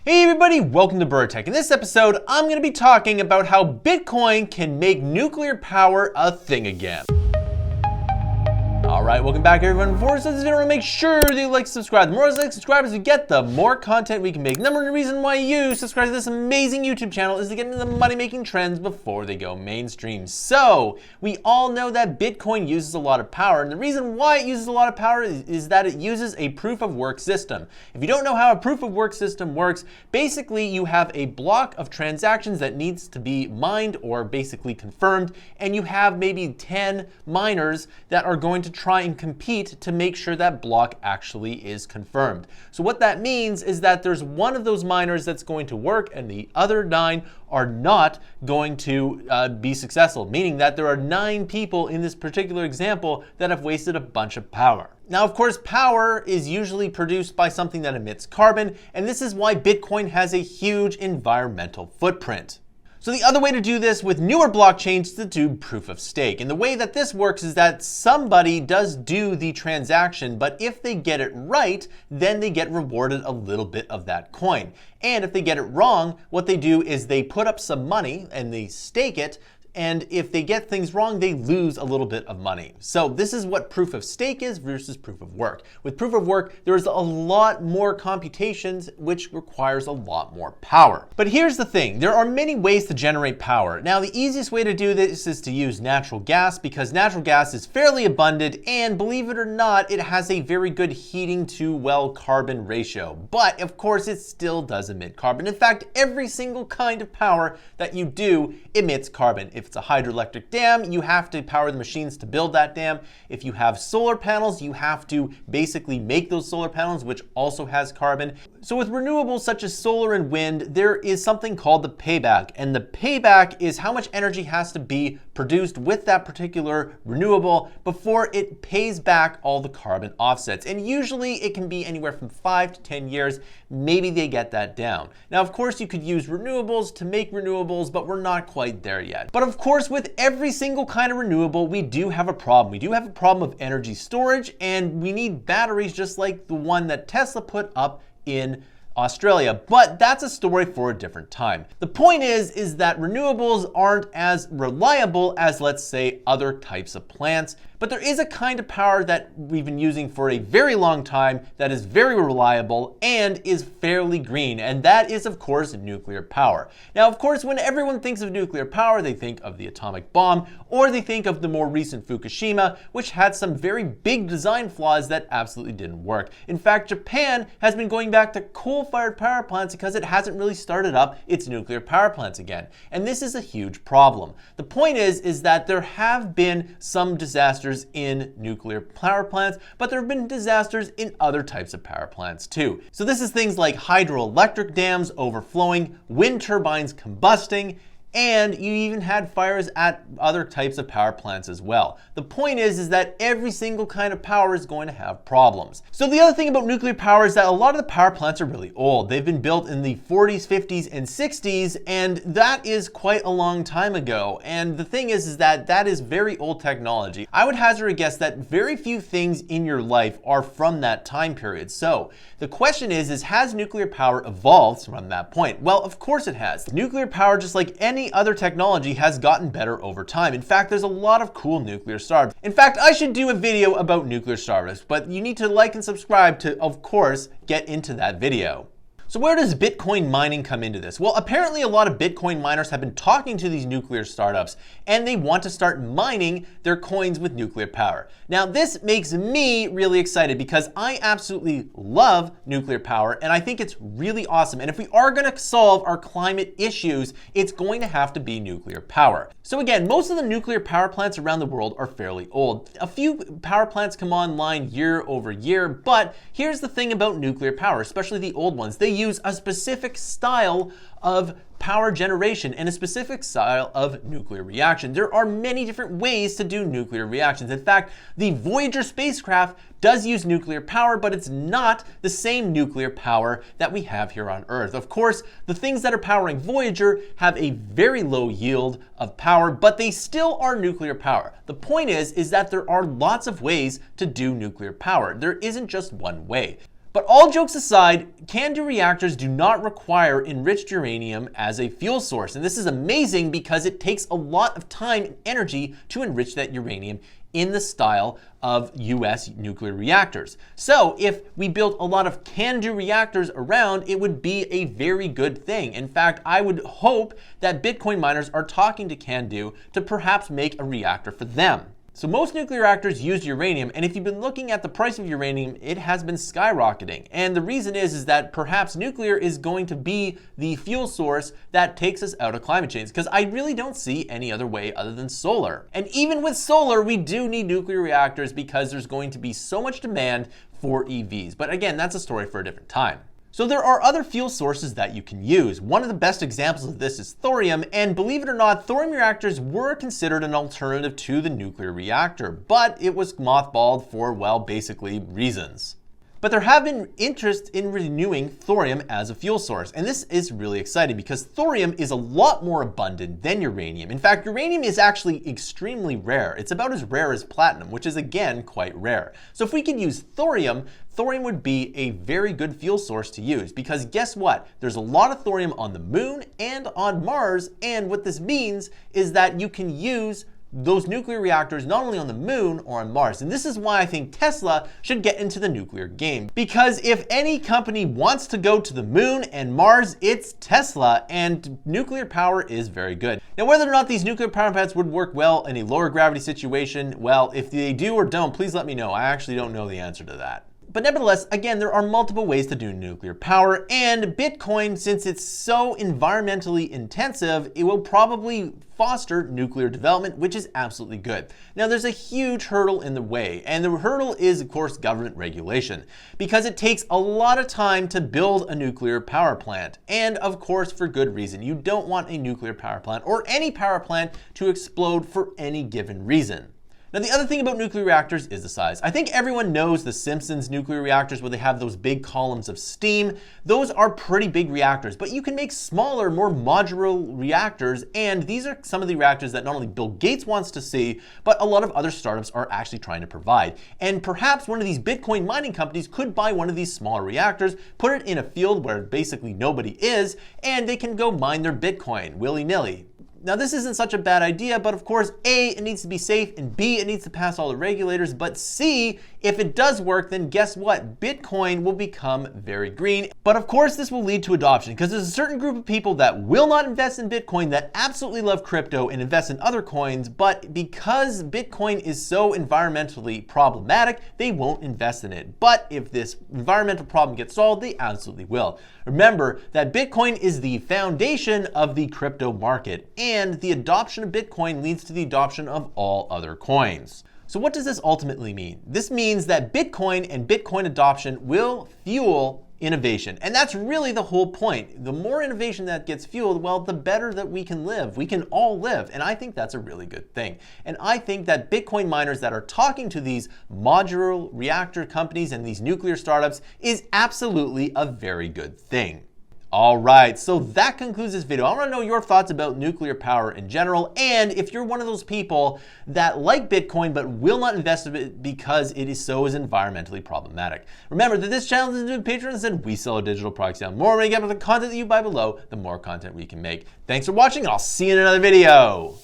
Hey everybody, welcome to Bura. In this episode, I'm going to be talking about how Bitcoin can make nuclear power a thing again. Alright, welcome back everyone. Before we start this video, make sure that you like and subscribe. The more subscribers we get, the more content we can make. Number one reason why you subscribe to this amazing YouTube channel is to get into the money-making trends before they go mainstream. So, we all know that Bitcoin uses a lot of power, and the reason why it uses a lot of power is that it uses a proof-of-work system. If you don't know how a proof-of-work system works, basically you have a block of transactions that needs to be mined or basically confirmed, and you have maybe 10 miners that are going to try and compete to make sure that block actually is confirmed. So what that means is that there's one of those miners that's going to work and the other 9 are not going to be successful, meaning that there are 9 people in this particular example that have wasted a bunch of power. Now, of course, power is usually produced by something that emits carbon, and this is why Bitcoin has a huge environmental footprint. So the other way to do this with newer blockchains is to do proof of stake. And the way that this works is that somebody does do the transaction, but if they get it right, then they get rewarded a little bit of that coin. And if they get it wrong, what they do is they put up some money and they stake it. And if they get things wrong, they lose a little bit of money. So this is what proof of stake is versus proof of work. With proof of work, there's a lot more computations, which requires a lot more power. But here's the thing, there are many ways to generate power. Now, the easiest way to do this is to use natural gas because natural gas is fairly abundant and believe it or not, it has a very good heating to well carbon ratio. But of course, it still does emit carbon. In fact, every single kind of power that you do emits carbon. If it's a hydroelectric dam, you have to power the machines to build that dam. If you have solar panels, you have to basically make those solar panels, which also has carbon. So with renewables such as solar and wind, there is something called the payback. And the payback is how much energy has to be produced with that particular renewable before it pays back all the carbon offsets. And usually it can be anywhere from 5 to 10 years. Maybe they get that down. Now, of course, you could use renewables to make renewables, but we're not quite there yet. But of course, with every single kind of renewable, we do have a problem. We do have a problem of energy storage, and we need batteries just like the one that Tesla put up in Australia, but that's a story for a different time. The point is that renewables aren't as reliable as, let's say, other types of plants, but there is a kind of power that we've been using for a very long time that is very reliable and is fairly green, and that is, of course, nuclear power. Now, of course, when everyone thinks of nuclear power, they think of the atomic bomb, or they think of the more recent Fukushima, which had some very big design flaws that absolutely didn't work. In fact, Japan has been going back to coal-fired power plants because it hasn't really started up its nuclear power plants again. And this is a huge problem. The point is that there have been some disasters in nuclear power plants, but there have been disasters in other types of power plants too. So this is things like hydroelectric dams overflowing, wind turbines combusting, and you even had fires at other types of power plants as well. The point is that every single kind of power is going to have problems. So the other thing about nuclear power is that a lot of the power plants are really old. They've been built in the 40s, 50s, and 60s, and that is quite a long time ago. And the thing is that that is very old technology. I would hazard a guess that very few things in your life are from that time period. So the question is has nuclear power evolved from that point? Well, of course it has. Nuclear power, just like any other technology, has gotten better over time. In fact, there's a lot of cool nuclear startups. In fact, I should do a video about nuclear startups, but you need to like and subscribe to, of course, get into that video. So where does Bitcoin mining come into this? Well, apparently a lot of Bitcoin miners have been talking to these nuclear startups and they want to start mining their coins with nuclear power. Now, this makes me really excited because I absolutely love nuclear power and I think it's really awesome. And if we are going to solve our climate issues, it's going to have to be nuclear power. So again, most of the nuclear power plants around the world are fairly old. A few power plants come online year over year, but here's the thing about nuclear power, especially the old ones. They use a specific style of power generation and a specific style of nuclear reaction. There are many different ways to do nuclear reactions. In fact, the Voyager spacecraft does use nuclear power, but it's not the same nuclear power that we have here on Earth. Of course, the things that are powering Voyager have a very low yield of power, but they still are nuclear power. The point is that there are lots of ways to do nuclear power. There isn't just one way. But all jokes aside, CANDU reactors do not require enriched uranium as a fuel source. And this is amazing because it takes a lot of time and energy to enrich that uranium in the style of US nuclear reactors. So if we built a lot of CANDU reactors around, it would be a very good thing. In fact, I would hope that Bitcoin miners are talking to CANDU to perhaps make a reactor for them. So most nuclear reactors use uranium, and if you've been looking at the price of uranium, it has been skyrocketing. And the reason is that perhaps nuclear is going to be the fuel source that takes us out of climate change, because I really don't see any other way other than solar. And even with solar, we do need nuclear reactors because there's going to be so much demand for EVs. But again, that's a story for a different time. So there are other fuel sources that you can use. One of the best examples of this is thorium, and believe it or not, thorium reactors were considered an alternative to the nuclear reactor, but it was mothballed for, well, basically reasons. But there have been interest in renewing thorium as a fuel source, and this is really exciting because thorium is a lot more abundant than uranium. In fact, uranium is actually extremely rare. It's about as rare as platinum, which is again quite rare. So if we could use thorium, thorium would be a very good fuel source to use because guess what? There's a lot of thorium on the moon and on Mars, and what this means is that you can use those nuclear reactors not only on the moon or on Mars. And this is why I think Tesla should get into the nuclear game. Because if any company wants to go to the moon and Mars, it's Tesla, and nuclear power is very good. Now, whether or not these nuclear power plants would work well in a lower gravity situation, well, if they do or don't, please let me know. I actually don't know the answer to that. But nevertheless, again, there are multiple ways to do nuclear power, and Bitcoin, since it's so environmentally intensive, it will probably foster nuclear development, which is absolutely good. Now, there's a huge hurdle in the way, and the hurdle is, of course, government regulation, because it takes a lot of time to build a nuclear power plant, and of course, for good reason. You don't want a nuclear power plant or any power plant to explode for any given reason. Now, the other thing about nuclear reactors is the size. I think everyone knows the Simpsons nuclear reactors where they have those big columns of steam. Those are pretty big reactors, but you can make smaller, more modular reactors, and these are some of the reactors that not only Bill Gates wants to see, but a lot of other startups are actually trying to provide. And perhaps one of these Bitcoin mining companies could buy one of these smaller reactors, put it in a field where basically nobody is, and they can go mine their Bitcoin willy-nilly. Now, this isn't such a bad idea, but of course, A, it needs to be safe, and B, it needs to pass all the regulators, but C, if it does work, then guess what? Bitcoin will become very green. But of course, this will lead to adoption because there's a certain group of people that will not invest in Bitcoin that absolutely love crypto and invest in other coins, but because Bitcoin is so environmentally problematic, they won't invest in it. But if this environmental problem gets solved, they absolutely will. Remember that Bitcoin is the foundation of the crypto market, and the adoption of Bitcoin leads to the adoption of all other coins. So what does this ultimately mean? This means that Bitcoin and Bitcoin adoption will fuel innovation. And that's really the whole point. The more innovation that gets fueled, well, the better that we can live. We can all live. And I think that's a really good thing. And I think that Bitcoin miners that are talking to these modular reactor companies and these nuclear startups is absolutely a very good thing. All right, so that concludes this video. I want to know your thoughts about nuclear power in general, and if you're one of those people that like Bitcoin but will not invest in it because it is environmentally problematic. Remember that this channel is doing patrons and we sell digital products. The more we get with the content that you buy below, the more content we can make. Thanks for watching, and I'll see you in another video.